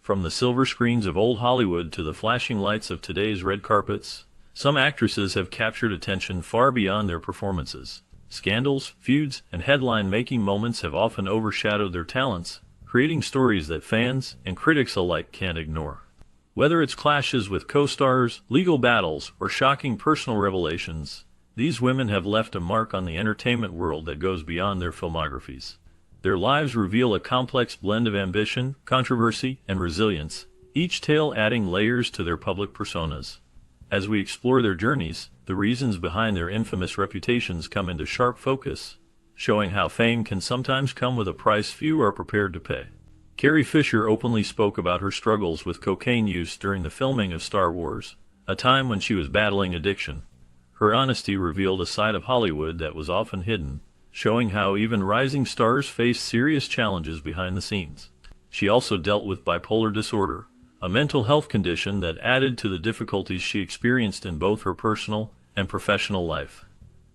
From the silver screens of old Hollywood to the flashing lights of today's red carpets, some actresses have captured attention far beyond their performances. Scandals, feuds, and headline-making moments have often overshadowed their talents, creating stories that fans and critics alike can't ignore. Whether it's clashes with co-stars, legal battles, or shocking personal revelations, these women have left a mark on the entertainment world that goes beyond their filmographies. Their lives reveal a complex blend of ambition, controversy, and resilience, each tale adding layers to their public personas. As we explore their journeys, the reasons behind their infamous reputations come into sharp focus, showing how fame can sometimes come with a price few are prepared to pay. Carrie Fisher openly spoke about her struggles with cocaine use during the filming of Star Wars, a time when she was battling addiction. Her honesty revealed a side of Hollywood that was often hidden, showing how even rising stars face serious challenges behind the scenes. She also dealt with bipolar disorder, a mental health condition that added to the difficulties she experienced in both her personal and professional life.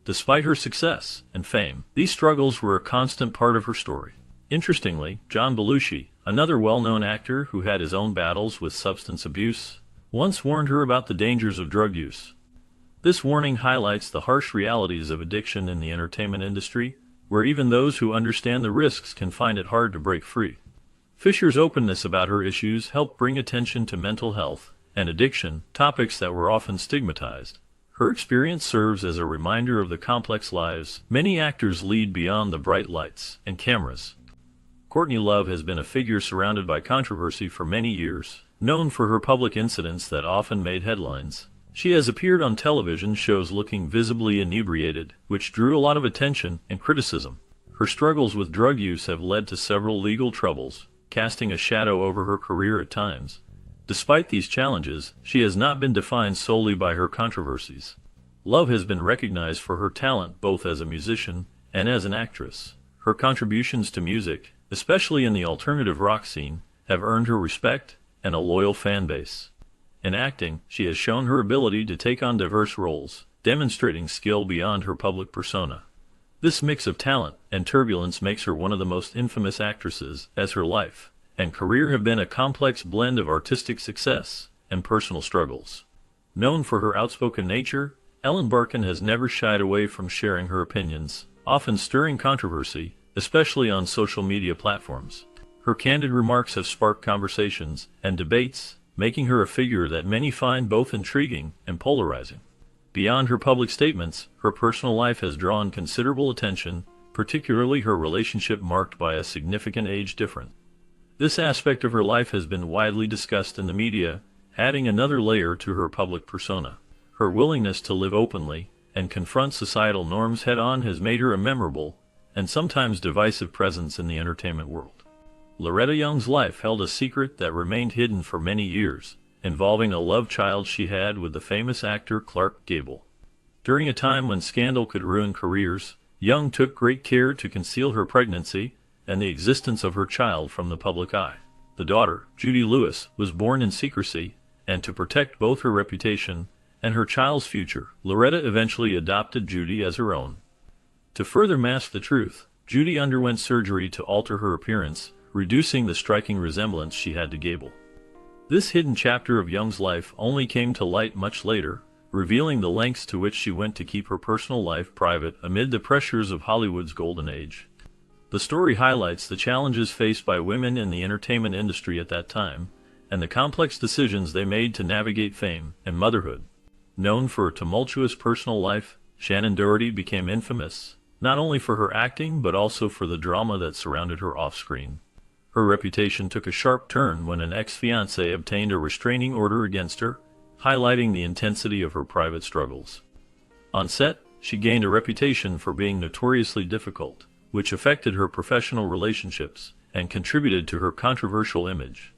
Despite her success and fame, these struggles were a constant part of her story. Interestingly, John Belushi, another well-known actor who had his own battles with substance abuse, once warned her about the dangers of drug use. This warning highlights the harsh realities of addiction in the entertainment industry, where even those who understand the risks can find it hard to break free. Fisher's openness about her issues helped bring attention to mental health and addiction, topics that were often stigmatized. Her experience serves as a reminder of the complex lives many actors lead beyond the bright lights and cameras. Courtney Love has been a figure surrounded by controversy for many years, known for her public incidents that often made headlines. She has appeared on television shows looking visibly inebriated, which drew a lot of attention and criticism. Her struggles with drug use have led to several legal troubles, casting a shadow over her career at times. Despite these challenges, she has not been defined solely by her controversies. Love has been recognized for her talent both as a musician and as an actress. Her contributions to music, especially in the alternative rock scene, have earned her respect and a loyal fan base. In acting, she has shown her ability to take on diverse roles, demonstrating skill beyond her public persona. This mix of talent and turbulence makes her one of the most infamous actresses, as her life and career have been a complex blend of artistic success and personal struggles. Known for her outspoken nature, Ellen Barkin has never shied away from sharing her opinions, often stirring controversy, especially on social media platforms. Her candid remarks have sparked conversations and debates, making her a figure that many find both intriguing and polarizing. Beyond her public statements, her personal life has drawn considerable attention, particularly her relationship marked by a significant age difference. This aspect of her life has been widely discussed in the media, adding another layer to her public persona. Her willingness to live openly and confront societal norms head-on has made her a memorable and sometimes divisive presence in the entertainment world. Loretta Young's life held a secret that remained hidden for many years, involving a love child she had with the famous actor Clark Gable. During a time when scandal could ruin careers, Young took great care to conceal her pregnancy and the existence of her child from the public eye. The daughter, Judy Lewis, was born in secrecy, and to protect both her reputation and her child's future, Loretta eventually adopted Judy as her own. To further mask the truth, Judy underwent surgery to alter her appearance, reducing the striking resemblance she had to Gable. This hidden chapter of Young's life only came to light much later, revealing the lengths to which she went to keep her personal life private amid the pressures of Hollywood's golden age. The story highlights the challenges faced by women in the entertainment industry at that time, and the complex decisions they made to navigate fame and motherhood. Known for a tumultuous personal life, Shannen Doherty became infamous, not only for her acting but also for the drama that surrounded her off-screen. Her reputation took a sharp turn when an ex-fiancé obtained a restraining order against her, highlighting the intensity of her private struggles. On set, she gained a reputation for being notoriously difficult, which affected her professional relationships and contributed to her controversial image.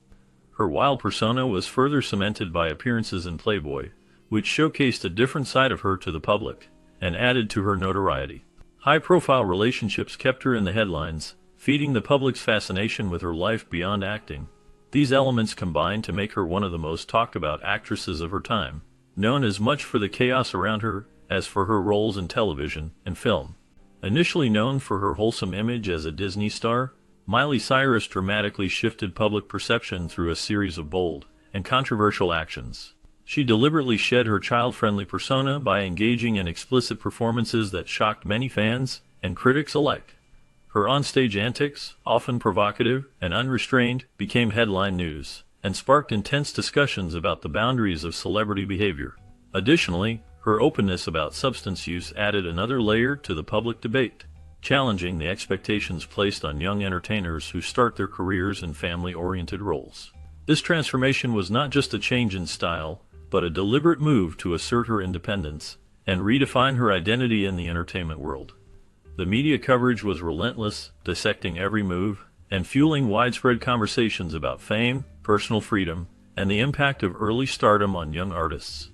Her wild persona was further cemented by appearances in Playboy, which showcased a different side of her to the public and added to her notoriety. High-profile relationships kept her in the headlines, feeding the public's fascination with her life beyond acting. These elements combined to make her one of the most talked-about actresses of her time, known as much for the chaos around her as for her roles in television and film. Initially known for her wholesome image as a Disney star, Miley Cyrus dramatically shifted public perception through a series of bold and controversial actions. She deliberately shed her child-friendly persona by engaging in explicit performances that shocked many fans and critics alike. Her onstage antics, often provocative and unrestrained, became headline news and sparked intense discussions about the boundaries of celebrity behavior. Additionally, her openness about substance use added another layer to the public debate, challenging the expectations placed on young entertainers who start their careers in family-oriented roles. This transformation was not just a change in style, but a deliberate move to assert her independence and redefine her identity in the entertainment world. The media coverage was relentless, dissecting every move and fueling widespread conversations about fame, personal freedom, and the impact of early stardom on young artists.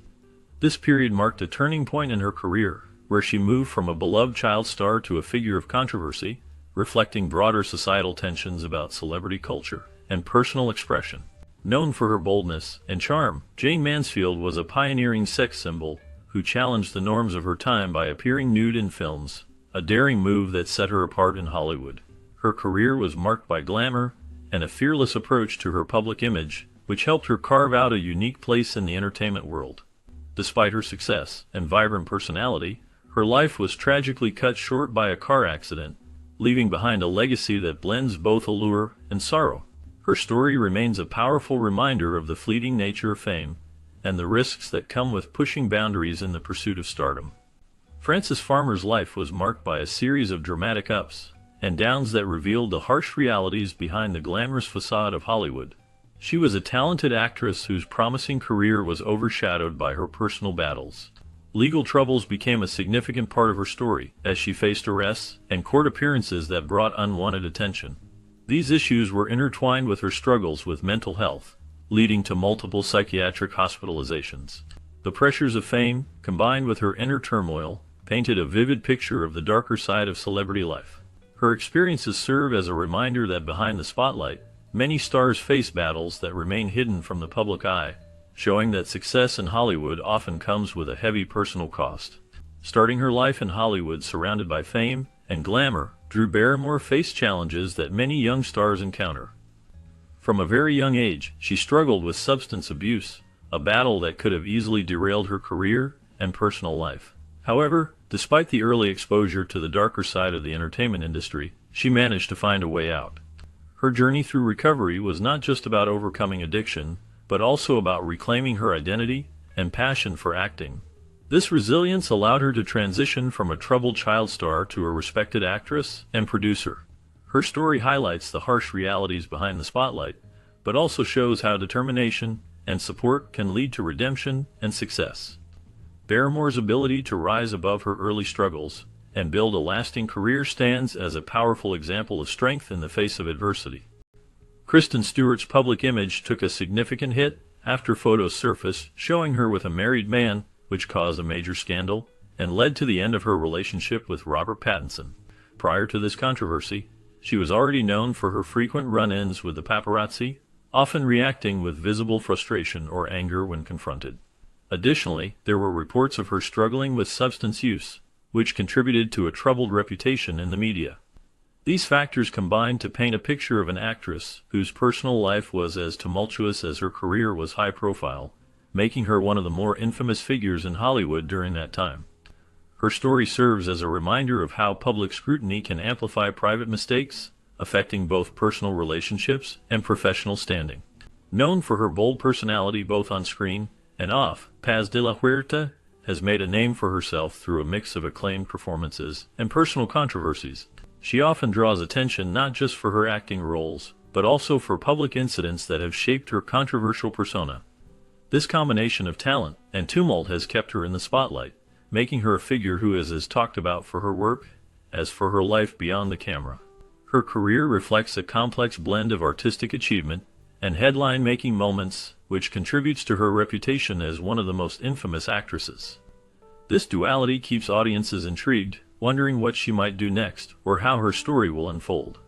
This period marked a turning point in her career, where she moved from a beloved child star to a figure of controversy, reflecting broader societal tensions about celebrity culture and personal expression. Known for her boldness and charm, Jayne Mansfield was a pioneering sex symbol who challenged the norms of her time by appearing nude in films, a daring move that set her apart in Hollywood. Her career was marked by glamour and a fearless approach to her public image, which helped her carve out a unique place in the entertainment world. Despite her success and vibrant personality, her life was tragically cut short by a car accident, leaving behind a legacy that blends both allure and sorrow. Her story remains a powerful reminder of the fleeting nature of fame and the risks that come with pushing boundaries in the pursuit of stardom. Frances Farmer's life was marked by a series of dramatic ups and downs that revealed the harsh realities behind the glamorous facade of Hollywood. She was a talented actress whose promising career was overshadowed by her personal battles. Legal troubles became a significant part of her story, as she faced arrests and court appearances that brought unwanted attention. These issues were intertwined with her struggles with mental health, leading to multiple psychiatric hospitalizations. The pressures of fame, combined with her inner turmoil, painted a vivid picture of the darker side of celebrity life. Her experiences serve as a reminder that behind the spotlight, many stars face battles that remain hidden from the public eye, showing that success in Hollywood often comes with a heavy personal cost. Starting her life in Hollywood surrounded by fame and glamour, Drew Barrymore faced challenges that many young stars encounter. From a very young age, she struggled with substance abuse, a battle that could have easily derailed her career and personal life. However, despite the early exposure to the darker side of the entertainment industry, she managed to find a way out. Her journey through recovery was not just about overcoming addiction, but also about reclaiming her identity and passion for acting. This resilience allowed her to transition from a troubled child star to a respected actress and producer. Her story highlights the harsh realities behind the spotlight, but also shows how determination and support can lead to redemption and success. Barrymore's ability to rise above her early struggles and build a lasting career stands as a powerful example of strength in the face of adversity. Kristen Stewart's public image took a significant hit after photos surfaced showing her with a married man, which caused a major scandal and led to the end of her relationship with Robert Pattinson. Prior to this controversy, she was already known for her frequent run-ins with the paparazzi, often reacting with visible frustration or anger when confronted. Additionally, there were reports of her struggling with substance use, which contributed to a troubled reputation in the media. These factors combined to paint a picture of an actress whose personal life was as tumultuous as her career was high-profile, making her one of the more infamous figures in Hollywood during that time. Her story serves as a reminder of how public scrutiny can amplify private mistakes, affecting both personal relationships and professional standing. Known for her bold personality both on screen and off, Paz de la Huerta has made a name for herself through a mix of acclaimed performances and personal controversies. She often draws attention not just for her acting roles, but also for public incidents that have shaped her controversial persona. This combination of talent and tumult has kept her in the spotlight, making her a figure who is as talked about for her work as for her life beyond the camera. Her career reflects a complex blend of artistic achievement and headline-making moments, which contributes to her reputation as one of the most infamous actresses. This duality keeps audiences intrigued, wondering what she might do next or how her story will unfold.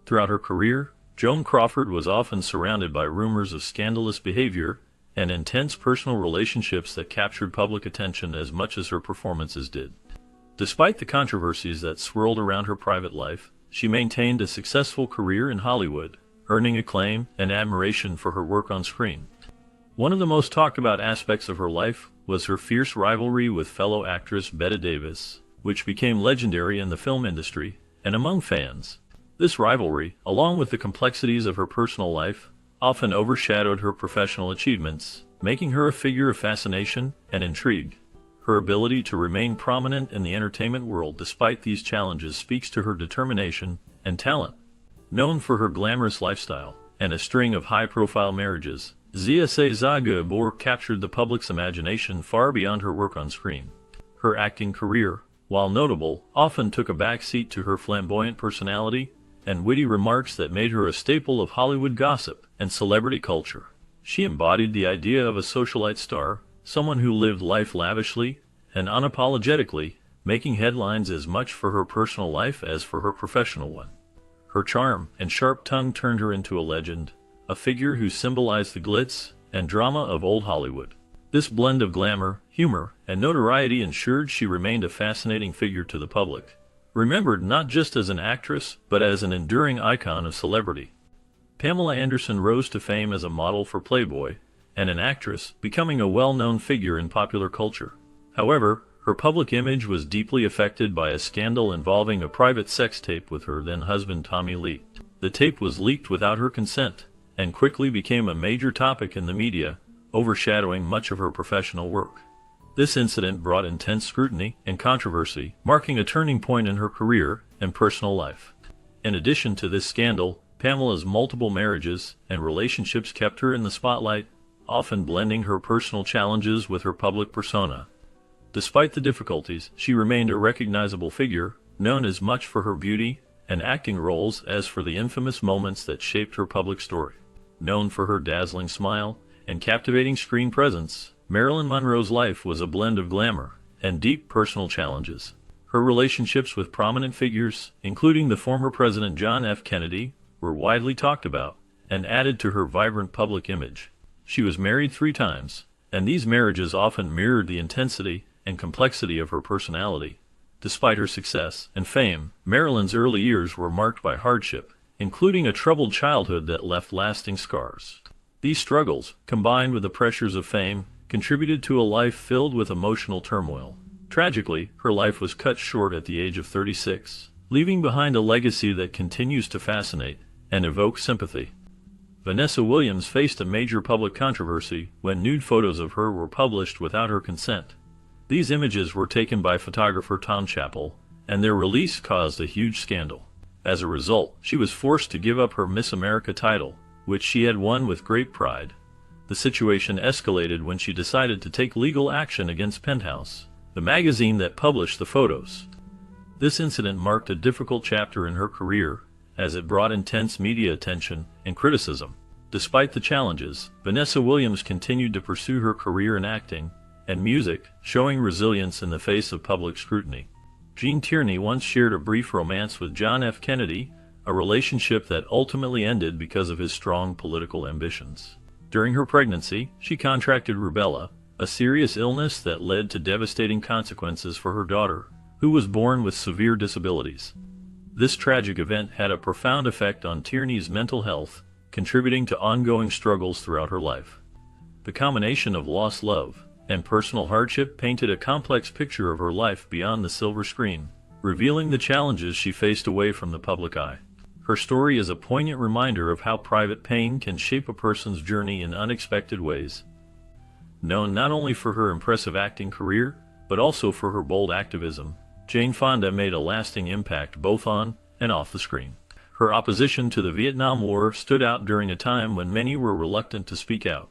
Throughout her career, Joan Crawford was often surrounded by rumors of scandalous behavior and intense personal relationships that captured public attention as much as her performances did. Despite the controversies that swirled around her private life, she maintained a successful career in Hollywood, earning acclaim and admiration for her work on screen. One of the most talked about aspects of her life was her fierce rivalry with fellow actress Bette Davis, which became legendary in the film industry and among fans. This rivalry, along with the complexities of her personal life, often overshadowed her professional achievements, making her a figure of fascination and intrigue. Her ability to remain prominent in the entertainment world despite these challenges speaks to her determination and talent. Known for her glamorous lifestyle and a string of high-profile marriages, Zia Seza Gabor captured the public's imagination far beyond her work on screen. Her acting career, while notable, often took a backseat to her flamboyant personality and witty remarks that made her a staple of Hollywood gossip and celebrity culture. She embodied the idea of a socialite star, someone who lived life lavishly and unapologetically, making headlines as much for her personal life as for her professional one. Her charm and sharp tongue turned her into a legend, a figure who symbolized the glitz and drama of old Hollywood. This blend of glamour, humor, and notoriety ensured she remained a fascinating figure to the public, remembered not just as an actress, but as an enduring icon of celebrity. Pamela Anderson rose to fame as a model for Playboy and an actress, becoming a well-known figure in popular culture. However, her public image was deeply affected by a scandal involving a private sex tape with her then-husband Tommy Lee. The tape was leaked without her consent and quickly became a major topic in the media, overshadowing much of her professional work. This incident brought intense scrutiny and controversy, marking a turning point in her career and personal life. In addition to this scandal, Pamela's multiple marriages and relationships kept her in the spotlight, often blending her personal challenges with her public persona. Despite the difficulties, she remained a recognizable figure, known as much for her beauty and acting roles as for the infamous moments that shaped her public story. Known for her dazzling smile and captivating screen presence, Marilyn Monroe's life was a blend of glamour and deep personal challenges. Her relationships with prominent figures, including the former President John F. Kennedy, were widely talked about and added to her vibrant public image. She was married 3 times, and these marriages often mirrored the intensity and complexity of her personality. Despite her success and fame, Marilyn's early years were marked by hardship, including a troubled childhood that left lasting scars. These struggles, combined with the pressures of fame, contributed to a life filled with emotional turmoil. Tragically, her life was cut short at the age of 36, leaving behind a legacy that continues to fascinate and evoke sympathy. Vanessa Williams faced a major public controversy when nude photos of her were published without her consent. These images were taken by photographer Tom Chappell, and their release caused a huge scandal. As a result, she was forced to give up her Miss America title, which she had won with great pride. The situation escalated when she decided to take legal action against Penthouse, the magazine that published the photos. This incident marked a difficult chapter in her career, as it brought intense media attention and criticism. Despite the challenges, Vanessa Williams continued to pursue her career in acting and music, showing resilience in the face of public scrutiny. Gene Tierney once shared a brief romance with John F. Kennedy, a relationship that ultimately ended because of his strong political ambitions. During her pregnancy, she contracted rubella, a serious illness that led to devastating consequences for her daughter, who was born with severe disabilities. This tragic event had a profound effect on Tierney's mental health, contributing to ongoing struggles throughout her life. The combination of lost love and personal hardship painted a complex picture of her life beyond the silver screen, revealing the challenges she faced away from the public eye. Her story is a poignant reminder of how private pain can shape a person's journey in unexpected ways. Known not only for her impressive acting career, but also for her bold activism, Jane Fonda made a lasting impact both on and off the screen. Her opposition to the Vietnam War stood out during a time when many were reluctant to speak out,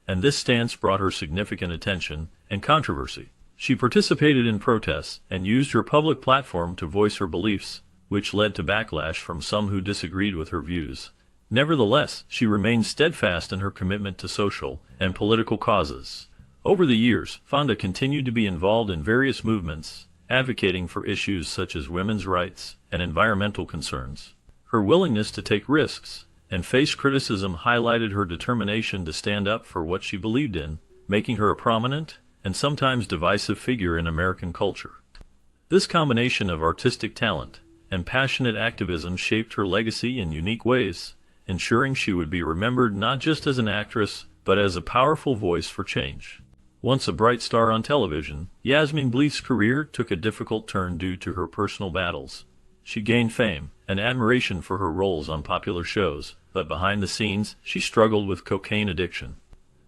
and this stance brought her significant attention and controversy. She participated in protests and used her public platform to voice her beliefs, which led to backlash from some who disagreed with her views. Nevertheless, she remained steadfast in her commitment to social and political causes. Over the years, Fonda continued to be involved in various movements, advocating for issues such as women's rights and environmental concerns. Her willingness to take risks and face criticism highlighted her determination to stand up for what she believed in, making her a prominent and sometimes divisive figure in American culture. This combination of artistic talent and passionate activism shaped her legacy in unique ways, ensuring she would be remembered not just as an actress, but as a powerful voice for change. Once a bright star on television, Yasmine Bleeth's career took a difficult turn due to her personal battles. She gained fame and admiration for her roles on popular shows, but behind the scenes, she struggled with cocaine addiction.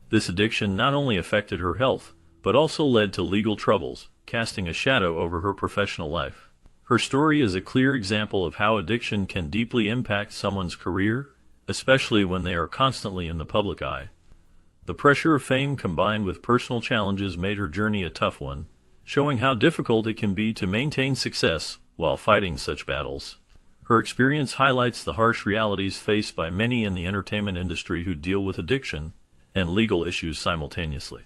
This addiction not only affected her health, but also led to legal troubles, casting a shadow over her professional life. Her story is a clear example of how addiction can deeply impact someone's career, especially when they are constantly in the public eye. The pressure of fame combined with personal challenges made her journey a tough one, showing how difficult it can be to maintain success while fighting such battles. Her experience highlights the harsh realities faced by many in the entertainment industry who deal with addiction and legal issues simultaneously.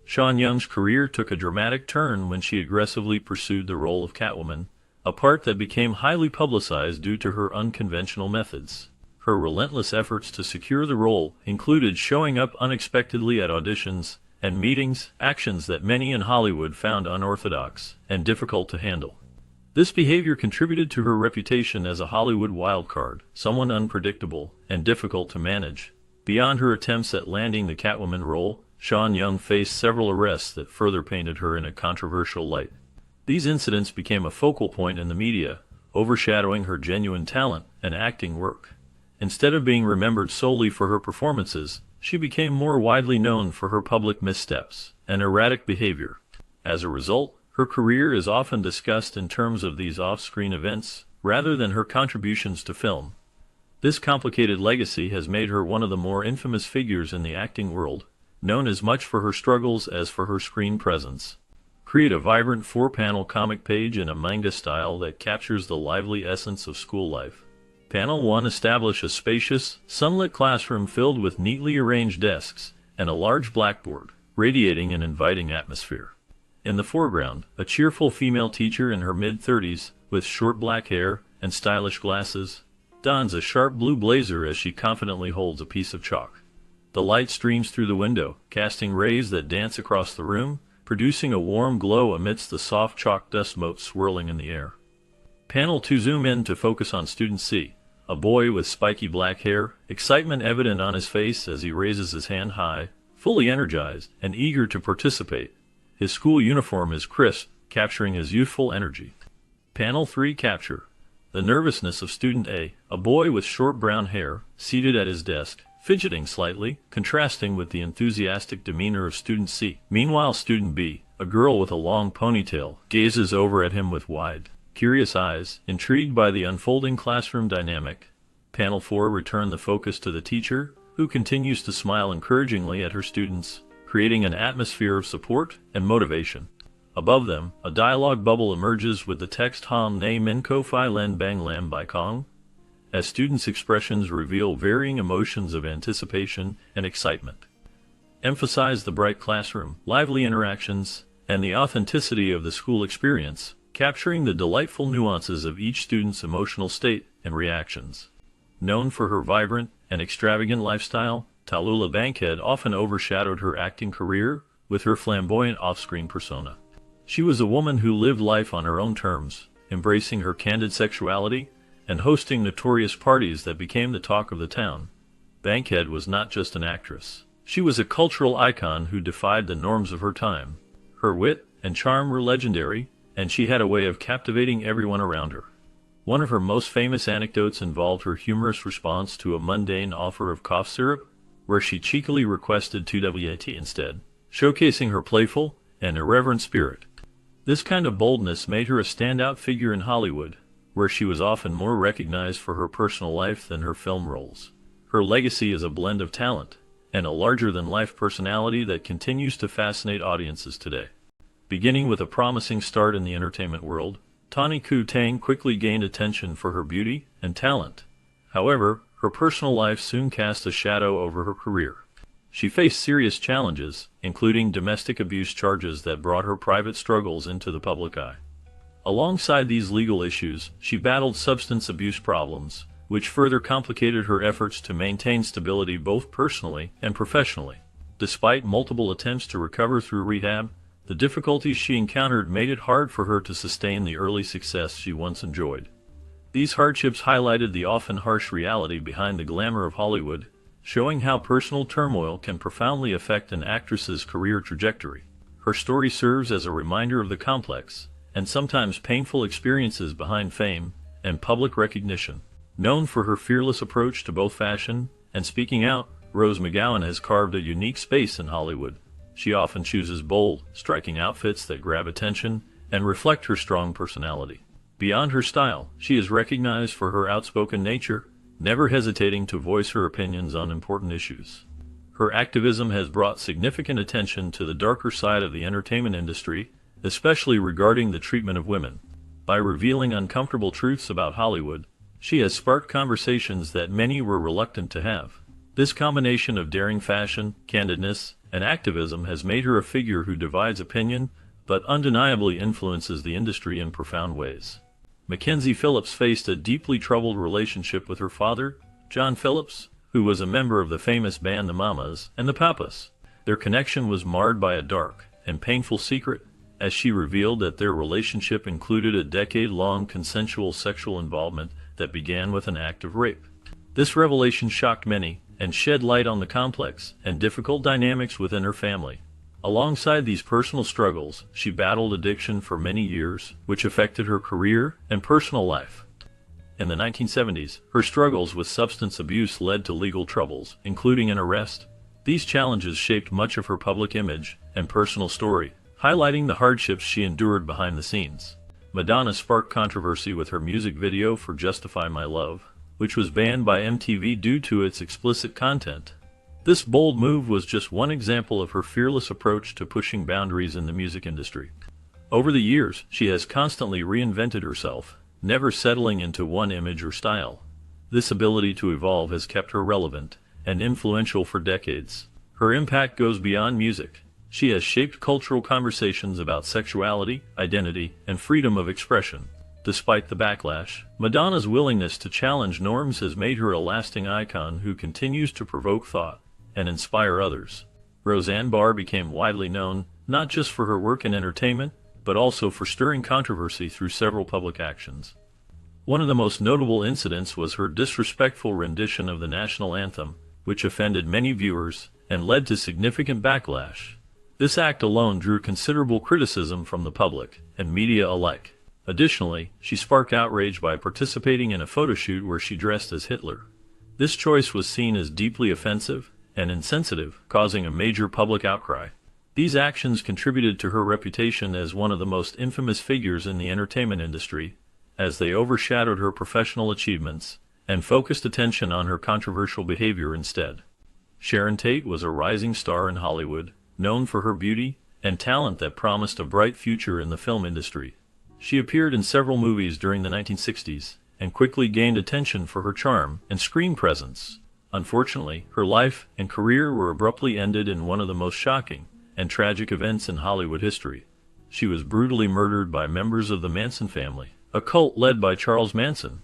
Sean Young's career took a dramatic turn when she aggressively pursued the role of Catwoman, a part that became highly publicized due to her unconventional methods. Her relentless efforts to secure the role included showing up unexpectedly at auditions and meetings, actions that many in Hollywood found unorthodox and difficult to handle. This behavior contributed to her reputation as a Hollywood wildcard, someone unpredictable and difficult to manage. Beyond her attempts at landing the Catwoman role, Sean Young faced several arrests that further painted her in a controversial light. These incidents became a focal point in the media, overshadowing her genuine talent and acting work. Instead of being remembered solely for her performances, she became more widely known for her public missteps and erratic behavior. As a result, her career is often discussed in terms of these off-screen events, rather than her contributions to film. This complicated legacy has made her one of the more infamous figures in the acting world, known as much for her struggles as for her screen presence. Create a vibrant 4-panel comic page in a manga style that captures the lively essence of school life. Panel 1. Establish a spacious, sunlit classroom filled with neatly arranged desks and a large blackboard, radiating an inviting atmosphere. In the foreground, a cheerful female teacher in her mid-30s, with short black hair and stylish glasses, dons a sharp blue blazer as she confidently holds a piece of chalk. The light streams through the window, casting rays that dance across the room, producing a warm glow amidst the soft chalk dust motes swirling in the air. Panel 2. Zoom in to focus on student C, a boy with spiky black hair, excitement evident on his face as he raises his hand high, fully energized and eager to participate. His school uniform is crisp, capturing his youthful energy. Panel 3. Capture the nervousness of student A, a boy with short brown hair, seated at his desk, fidgeting slightly, contrasting with the enthusiastic demeanor of student C. Meanwhile, student B, a girl with a long ponytail, gazes over at him with wide, curious eyes, intrigued by the unfolding classroom dynamic. Panel 4. Return the focus to the teacher, who continues to smile encouragingly at her students, creating an atmosphere of support and motivation. Above them, a dialogue bubble emerges with the text Ham Ne Min Ko Phi Len Bang Lam Bai Kong, as students' expressions reveal varying emotions of anticipation and excitement. Emphasize the bright classroom, lively interactions, and the authenticity of the school experience, capturing the delightful nuances of each student's emotional state and reactions. Known for her vibrant and extravagant lifestyle, Tallulah Bankhead often overshadowed her acting career with her flamboyant off-screen persona. She was a woman who lived life on her own terms, embracing her candid sexuality and hosting notorious parties that became the talk of the town. Bankhead was not just an actress. She was a cultural icon who defied the norms of her time. Her wit and charm were legendary, and she had a way of captivating everyone around her. One of her most famous anecdotes involved her humorous response to a mundane offer of cough syrup, where she cheekily requested 2WAT instead, showcasing her playful and irreverent spirit. This kind of boldness made her a standout figure in Hollywood, where she was often more recognized for her personal life than her film roles. Her legacy is a blend of talent and a larger-than-life personality that continues to fascinate audiences today. Beginning with a promising start in the entertainment world, Tawny Kitaen quickly gained attention for her beauty and talent. However, her personal life soon cast a shadow over her career. She faced serious challenges, including domestic abuse charges that brought her private struggles into the public eye. Alongside these legal issues, she battled substance abuse problems, which further complicated her efforts to maintain stability both personally and professionally. Despite multiple attempts to recover through rehab, the difficulties she encountered made it hard for her to sustain the early success she once enjoyed. These hardships highlighted the often harsh reality behind the glamour of Hollywood, showing how personal turmoil can profoundly affect an actress's career trajectory. Her story serves as a reminder of the complex, and sometimes painful experiences behind fame and public recognition. Known for her fearless approach to both fashion and speaking out, Rose McGowan has carved a unique space in Hollywood. She often chooses bold, striking outfits that grab attention and reflect her strong personality. Beyond her style, she is recognized for her outspoken nature, never hesitating to voice her opinions on important issues. Her activism has brought significant attention to the darker side of the entertainment industry, especially regarding the treatment of women. By revealing uncomfortable truths about Hollywood, she has sparked conversations that many were reluctant to have. This combination of daring fashion, candidness, and activism has made her a figure who divides opinion, but undeniably influences the industry in profound ways. Mackenzie Phillips faced a deeply troubled relationship with her father, John Phillips, who was a member of the famous band the Mamas and the Papas. Their connection was marred by a dark and painful secret, as she revealed that their relationship included a decade-long consensual sexual involvement that began with an act of rape. This revelation shocked many and shed light on the complex and difficult dynamics within her family. Alongside these personal struggles, she battled addiction for many years, which affected her career and personal life. In the 1970s, her struggles with substance abuse led to legal troubles, including an arrest. These challenges shaped much of her public image and personal story, highlighting the hardships she endured behind the scenes. Madonna sparked controversy with her music video for Justify My Love, which was banned by MTV due to its explicit content. This bold move was just one example of her fearless approach to pushing boundaries in the music industry. Over the years, she has constantly reinvented herself, never settling into one image or style. This ability to evolve has kept her relevant and influential for decades. Her impact goes beyond music. She has shaped cultural conversations about sexuality, identity, and freedom of expression. Despite the backlash, Madonna's willingness to challenge norms has made her a lasting icon who continues to provoke thought and inspire others. Roseanne Barr became widely known not just for her work in entertainment, but also for stirring controversy through several public actions. One of the most notable incidents was her disrespectful rendition of the national anthem, which offended many viewers and led to significant backlash. This act alone drew considerable criticism from the public and media alike. Additionally, she sparked outrage by participating in a photo shoot where she dressed as Hitler. This choice was seen as deeply offensive and insensitive, causing a major public outcry. These actions contributed to her reputation as one of the most infamous figures in the entertainment industry, as they overshadowed her professional achievements and focused attention on her controversial behavior instead. Sharon Tate was a rising star in Hollywood, known for her beauty and talent that promised a bright future in the film industry. She appeared in several movies during the 1960s and quickly gained attention for her charm and screen presence. Unfortunately, her life and career were abruptly ended in one of the most shocking and tragic events in Hollywood history. She was brutally murdered by members of the Manson family, a cult led by Charles Manson.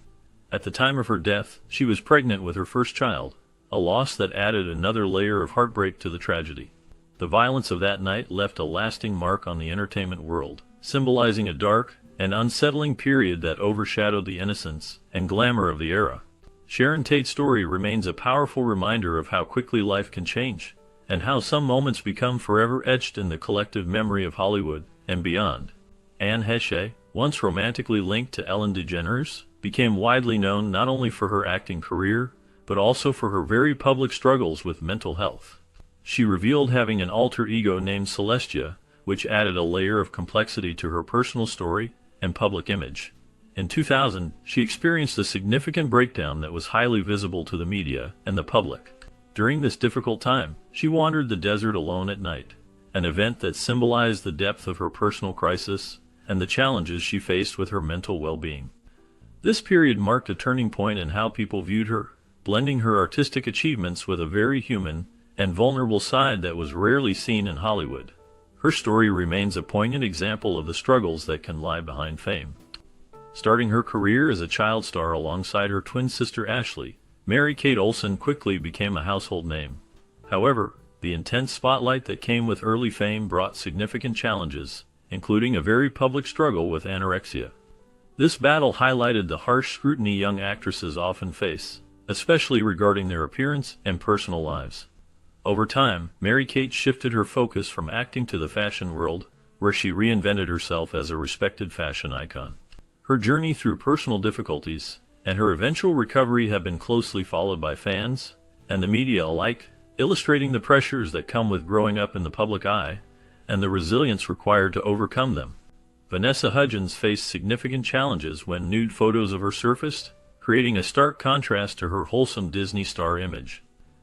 At the time of her death, she was pregnant with her first child, a loss that added another layer of heartbreak to the tragedy. The violence of that night left a lasting mark on the entertainment world, symbolizing a dark and unsettling period that overshadowed the innocence and glamour of the era. Sharon Tate's story remains a powerful reminder of how quickly life can change, and how some moments become forever etched in the collective memory of Hollywood and beyond. Anne Heche, once romantically linked to Ellen DeGeneres, became widely known not only for her acting career, but also for her very public struggles with mental health. She revealed having an alter ego named Celestia, which added a layer of complexity to her personal story and public image. In 2000, she experienced a significant breakdown that was highly visible to the media and the public. During this difficult time, she wandered the desert alone at night, an event that symbolized the depth of her personal crisis and the challenges she faced with her mental well-being. This period marked a turning point in how people viewed her, blending her artistic achievements with a very human and vulnerable side that was rarely seen in Hollywood. Her story remains a poignant example of the struggles that can lie behind fame. Starting her career as a child star alongside her twin sister Ashley, Mary-Kate Olsen quickly became a household name. However, the intense spotlight that came with early fame brought significant challenges, including a very public struggle with anorexia. This battle highlighted the harsh scrutiny young actresses often face, especially regarding their appearance and personal lives. Over time, Mary-Kate shifted her focus from acting to the fashion world, where she reinvented herself as a respected fashion icon. Her journey through personal difficulties and her eventual recovery have been closely followed by fans and the media alike, illustrating the pressures that come with growing up in the public eye and the resilience required to overcome them. Vanessa Hudgens faced significant challenges when nude photos of her surfaced, creating a stark contrast to her wholesome Disney star image.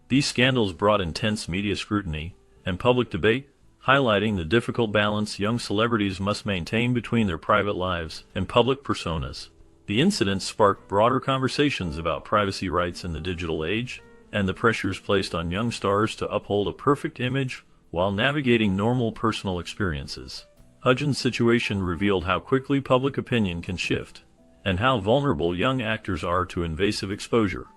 These scandals brought intense media scrutiny and public debate, highlighting the difficult balance young celebrities must maintain between their private lives and public personas. The incidents sparked broader conversations about privacy rights in the digital age and the pressures placed on young stars to uphold a perfect image while navigating normal personal experiences. Hudgens' situation revealed how quickly public opinion can shift and how vulnerable young actors are to invasive exposure.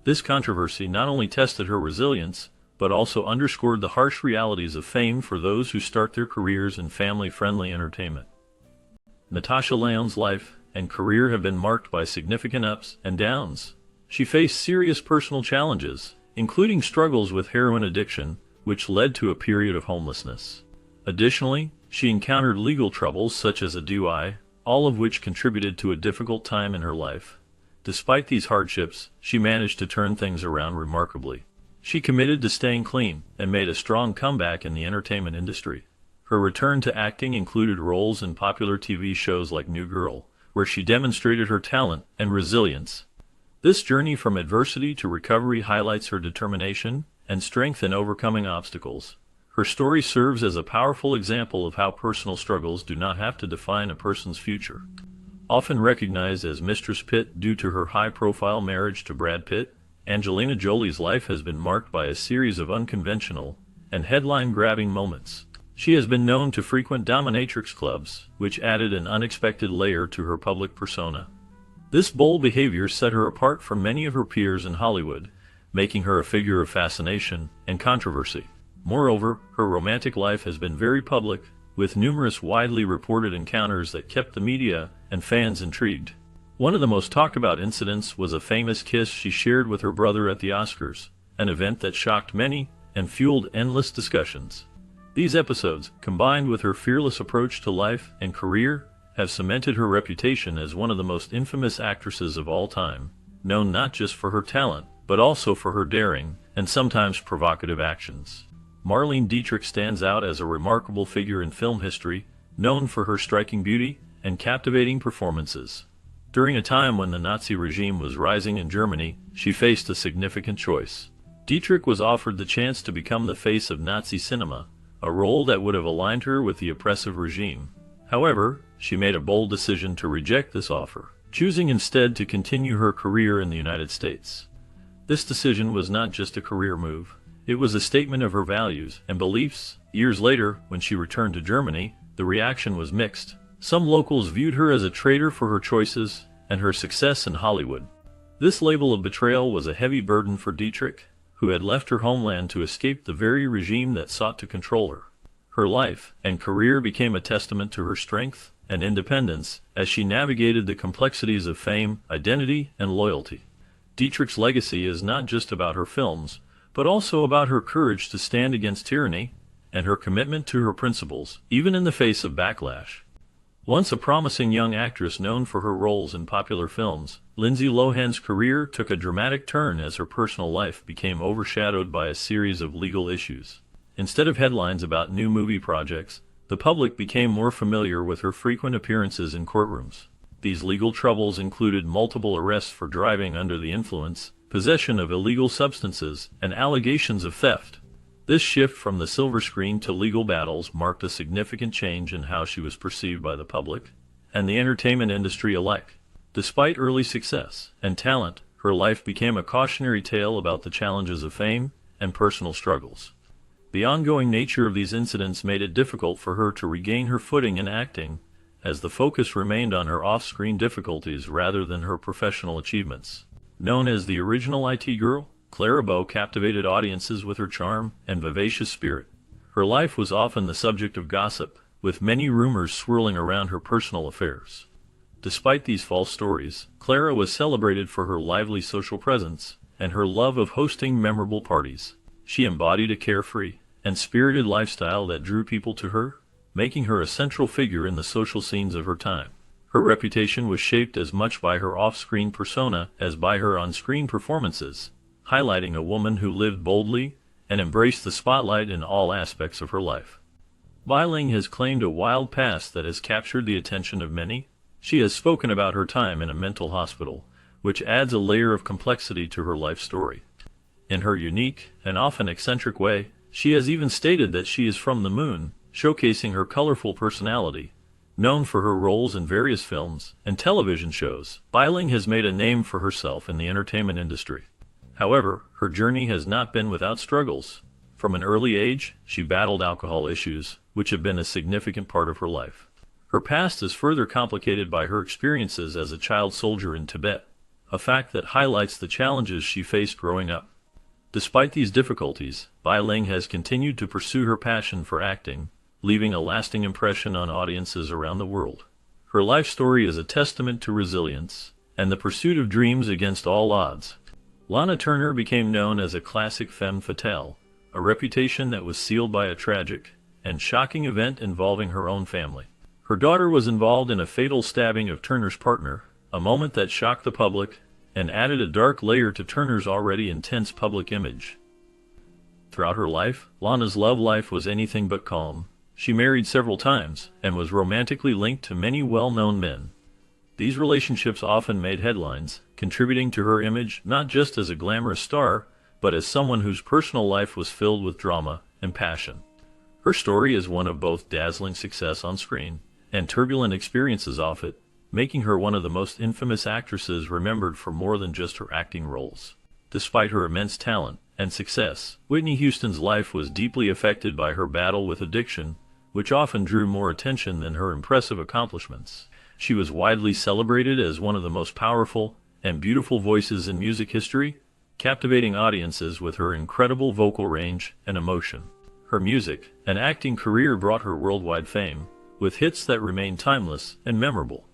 This controversy not only tested her resilience, but also underscored the harsh realities of fame for those who start their careers in family-friendly entertainment. Natasha Lyonne's life and career have been marked by significant ups and downs. She faced serious personal challenges, including struggles with heroin addiction, which led to a period of homelessness. Additionally, she encountered legal troubles such as a DUI, all of which contributed to a difficult time in her life. Despite these hardships, she managed to turn things around remarkably. She committed to staying clean and made a strong comeback in the entertainment industry. Her return to acting included roles in popular TV shows like New Girl, where she demonstrated her talent and resilience. This journey from adversity to recovery highlights her determination and strength in overcoming obstacles. Her story serves as a powerful example of how personal struggles do not have to define a person's future. Often recognized as Mistress Pitt due to her high-profile marriage to Brad Pitt, Angelina Jolie's life has been marked by a series of unconventional and headline-grabbing moments. She has been known to frequent dominatrix clubs, which added an unexpected layer to her public persona. This bold behavior set her apart from many of her peers in Hollywood, making her a figure of fascination and controversy. Moreover, her romantic life has been very public, with numerous widely reported encounters that kept the media and fans intrigued. One of the most talked about incidents was a famous kiss she shared with her brother at the Oscars, an event that shocked many and fueled endless discussions. These episodes, combined with her fearless approach to life and career, have cemented her reputation as one of the most infamous actresses of all time, known not just for her talent, but also for her daring and sometimes provocative actions. Marlene Dietrich stands out as a remarkable figure in film history, known for her striking beauty and captivating performances. During a time when the Nazi regime was rising in Germany, she faced a significant choice. Dietrich was offered the chance to become the face of Nazi cinema, a role that would have aligned her with the oppressive regime. However, she made a bold decision to reject this offer, choosing instead to continue her career in the United States. This decision was not just a career move, it was a statement of her values and beliefs. Years later, when she returned to Germany, the reaction was mixed. Some locals viewed her as a traitor for her choices and her success in Hollywood. This label of betrayal was a heavy burden for Dietrich, who had left her homeland to escape the very regime that sought to control her. Her life and career became a testament to her strength and independence as she navigated the complexities of fame, identity, and loyalty. Dietrich's legacy is not just about her films, but also about her courage to stand against tyranny and her commitment to her principles, even in the face of backlash. Once a promising young actress known for her roles in popular films, Lindsay Lohan's career took a dramatic turn as her personal life became overshadowed by a series of legal issues. Instead of headlines about new movie projects, the public became more familiar with her frequent appearances in courtrooms. These legal troubles included multiple arrests for driving under the influence, possession of illegal substances, and allegations of theft. This shift from the silver screen to legal battles marked a significant change in how she was perceived by the public and the entertainment industry alike. Despite early success and talent, her life became a cautionary tale about the challenges of fame and personal struggles. The ongoing nature of these incidents made it difficult for her to regain her footing in acting, as the focus remained on her off-screen difficulties rather than her professional achievements. Known as the original IT girl, Clara Bow captivated audiences with her charm and vivacious spirit. Her life was often the subject of gossip, with many rumors swirling around her personal affairs. Despite these false stories, Clara was celebrated for her lively social presence and her love of hosting memorable parties. She embodied a carefree and spirited lifestyle that drew people to her, making her a central figure in the social scenes of her time. Her reputation was shaped as much by her off-screen persona as by her on-screen performances, highlighting a woman who lived boldly and embraced the spotlight in all aspects of her life. Bai Ling has claimed a wild past that has captured the attention of many. She has spoken about her time in a mental hospital, which adds a layer of complexity to her life story. In her unique and often eccentric way, she has even stated that she is from the moon, showcasing her colorful personality. Known for her roles in various films and television shows, Bai Ling has made a name for herself in the entertainment industry. However, her journey has not been without struggles. From an early age, she battled alcohol issues, which have been a significant part of her life. Her past is further complicated by her experiences as a child soldier in Tibet, a fact that highlights the challenges she faced growing up. Despite these difficulties, Bai Ling has continued to pursue her passion for acting, leaving a lasting impression on audiences around the world. Her life story is a testament to resilience and the pursuit of dreams against all odds. Lana Turner became known as a classic femme fatale, a reputation that was sealed by a tragic and shocking event involving her own family. Her daughter was involved in a fatal stabbing of Turner's partner, a moment that shocked the public and added a dark layer to Turner's already intense public image. Throughout her life, Lana's love life was anything but calm. She married several times and was romantically linked to many well-known men. These relationships often made headlines, contributing to her image not just as a glamorous star, but as someone whose personal life was filled with drama and passion. Her story is one of both dazzling success on screen and turbulent experiences off it, making her one of the most infamous actresses remembered for more than just her acting roles. Despite her immense talent and success, Whitney Houston's life was deeply affected by her battle with addiction, which often drew more attention than her impressive accomplishments. She was widely celebrated as one of the most powerful and beautiful voices in music history, captivating audiences with her incredible vocal range and emotion. Her music and acting career brought her worldwide fame, with hits that remain timeless and memorable.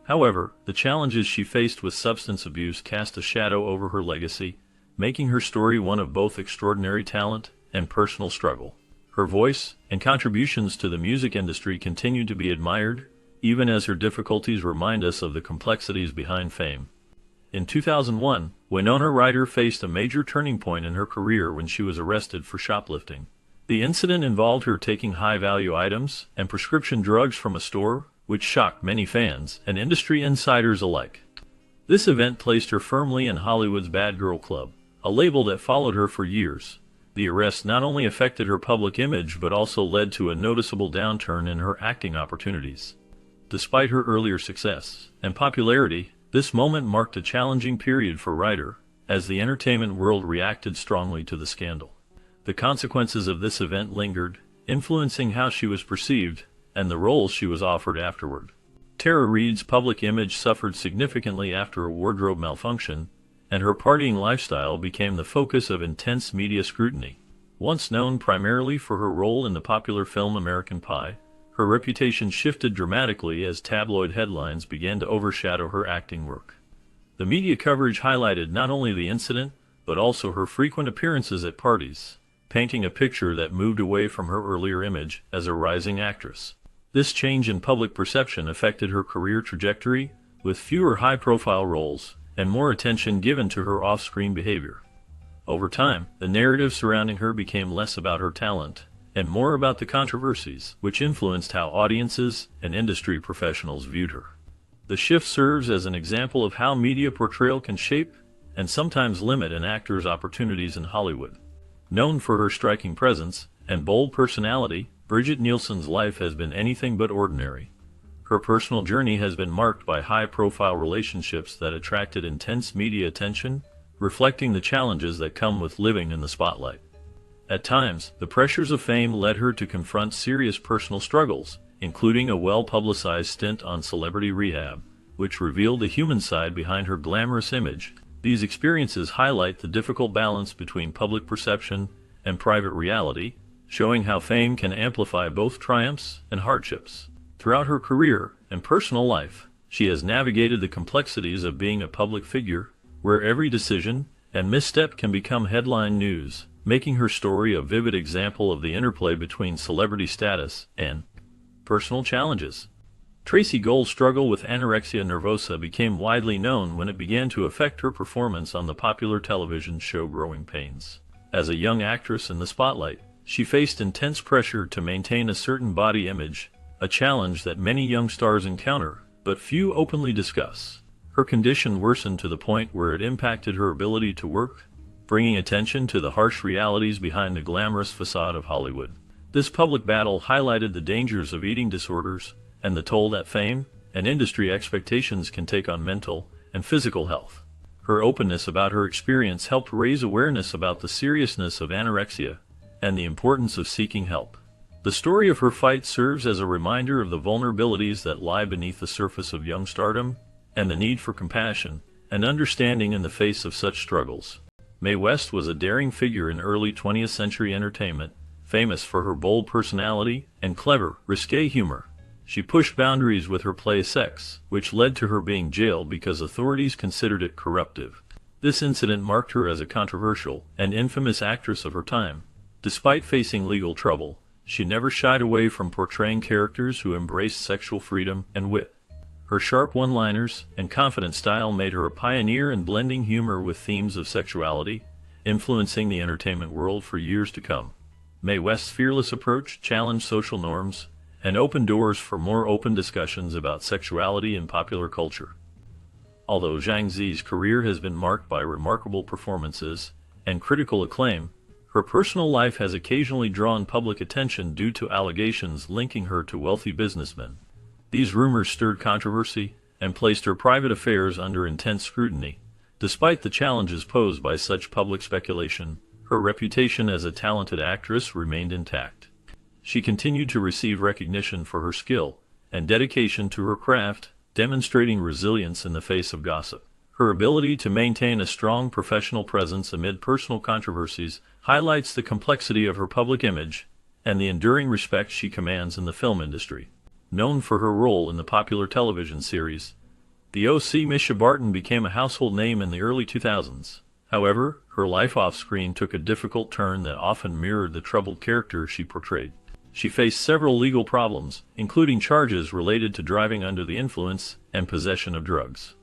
However, the challenges she faced with substance abuse cast a shadow over her legacy, making her story one of both extraordinary talent and personal struggle. Her voice and contributions to the music industry continue to be admired, even as her difficulties remind us of the complexities behind fame. In 2001, Winona Ryder faced a major turning point in her career when she was arrested for shoplifting. The incident involved her taking high-value items and prescription drugs from a store, which shocked many fans and industry insiders alike. This event placed her firmly in Hollywood's Bad Girl Club, a label that followed her for years. The arrest not only affected her public image but also led to a noticeable downturn in her acting opportunities. Despite her earlier success and popularity, this moment marked a challenging period for Ryder, as the entertainment world reacted strongly to the scandal. The consequences of this event lingered, influencing how she was perceived and the roles she was offered afterward. Tara Reid's public image suffered significantly after a wardrobe malfunction, and her partying lifestyle became the focus of intense media scrutiny. Once known primarily for her role in the popular film American Pie, her reputation shifted dramatically as tabloid headlines began to overshadow her acting work. The media coverage highlighted not only the incident, but also her frequent appearances at parties, painting a picture that moved away from her earlier image as a rising actress. This change in public perception affected her career trajectory, with fewer high-profile roles and more attention given to her off-screen behavior. Over time, the narrative surrounding her became less about her talent and more about the controversies, which influenced how audiences and industry professionals viewed her. The shift serves as an example of how media portrayal can shape and sometimes limit an actor's opportunities in Hollywood. Known for her striking presence and bold personality, Brigitte Nielsen's life has been anything but ordinary. Her personal journey has been marked by high-profile relationships that attracted intense media attention, reflecting the challenges that come with living in the spotlight. At times, the pressures of fame led her to confront serious personal struggles, including a well-publicized stint on Celebrity Rehab, which revealed the human side behind her glamorous image. These experiences highlight the difficult balance between public perception and private reality, showing how fame can amplify both triumphs and hardships. Throughout her career and personal life, She has navigated the complexities of being a public figure, where every decision and misstep can become headline news, making her story a vivid example of the interplay between celebrity status and personal challenges. Tracy Gold's struggle with anorexia nervosa became widely known when it began to affect her performance on the popular television show Growing Pains. As a young actress in the spotlight, she faced intense pressure to maintain a certain body image, a challenge that many young stars encounter, but few openly discuss. Her condition worsened to the point where it impacted her ability to work, bringing attention to the harsh realities behind the glamorous facade of Hollywood. This public battle highlighted the dangers of eating disorders and the toll that fame and industry expectations can take on mental and physical health. Her openness about her experience helped raise awareness about the seriousness of anorexia and the importance of seeking help. The story of her fight serves as a reminder of the vulnerabilities that lie beneath the surface of young stardom and the need for compassion and understanding in the face of such struggles. Mae West was a daring figure in early 20th century entertainment, famous for her bold personality and clever, risque humor. She pushed boundaries with her play Sex, which led to her being jailed because authorities considered it corruptive. This incident marked her as a controversial and infamous actress of her time. Despite facing legal trouble, she never shied away from portraying characters who embraced sexual freedom and wit. Her sharp one-liners and confident style made her a pioneer in blending humor with themes of sexuality, influencing the entertainment world for years to come. Mae West's fearless approach challenged social norms and opened doors for more open discussions about sexuality in popular culture. Although Zhang Zi's career has been marked by remarkable performances and critical acclaim, her personal life has occasionally drawn public attention due to allegations linking her to wealthy businessmen. These rumors stirred controversy and placed her private affairs under intense scrutiny. Despite the challenges posed by such public speculation, her reputation as a talented actress remained intact. She continued to receive recognition for her skill and dedication to her craft, demonstrating resilience in the face of gossip. Her ability to maintain a strong professional presence amid personal controversies highlights the complexity of her public image and the enduring respect she commands in the film industry. Known for her role in the popular television series The O.C., Misha Barton became a household name in the early 2000s. However, her life off-screen took a difficult turn that often mirrored the troubled character she portrayed. She faced several legal problems, including charges related to driving under the influence and possession of drugs.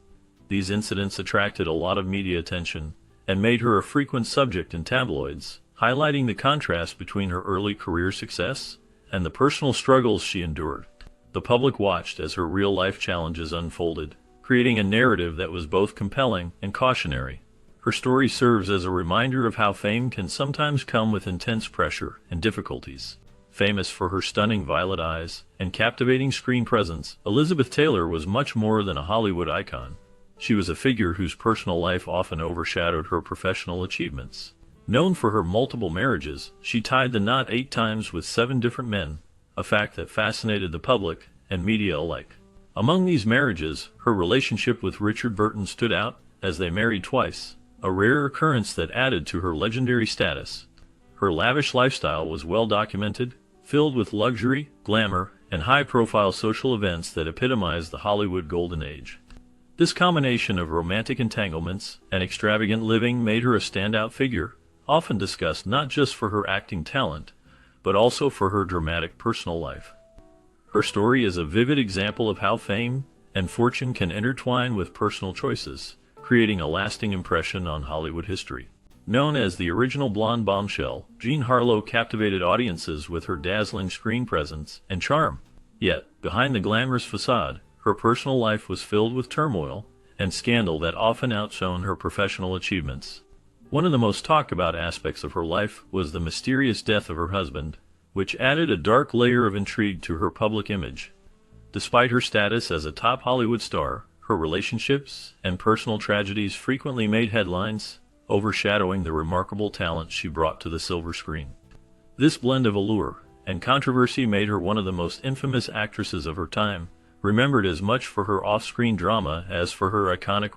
These incidents attracted a lot of media attention and made her a frequent subject in tabloids, highlighting the contrast between her early career success and the personal struggles she endured. The public watched as her real-life challenges unfolded, creating a narrative that was both compelling and cautionary. Her story serves as a reminder of how fame can sometimes come with intense pressure and difficulties. Famous for her stunning violet eyes and captivating screen presence, Elizabeth Taylor was much more than a Hollywood icon. She was a figure whose personal life often overshadowed her professional achievements. Known for her multiple marriages, she tied the knot 8 times with 7 different men, a fact that fascinated the public and media alike. Among these marriages, her relationship with Richard Burton stood out, as they married twice, a rare occurrence that added to her legendary status. Her lavish lifestyle was well documented, filled with luxury, glamour, and high-profile social events that epitomized the Hollywood Golden Age. This combination of romantic entanglements and extravagant living made her a standout figure, often discussed not just for her acting talent, but also for her dramatic personal life. Her story is a vivid example of how fame and fortune can intertwine with personal choices, creating a lasting impression on Hollywood history. Known as the original blonde bombshell, Jean Harlow captivated audiences with her dazzling screen presence and charm. Yet, behind the glamorous facade, her personal life was filled with turmoil and scandal that often outshone her professional achievements. One of the most talked about aspects of her life was the mysterious death of her husband, which added a dark layer of intrigue to her public image. Despite her status as a top Hollywood star, her relationships and personal tragedies frequently made headlines, overshadowing the remarkable talent she brought to the silver screen. This blend of allure and controversy made her one of the most infamous actresses of her time, remembered as much for her off-screen drama as for her iconic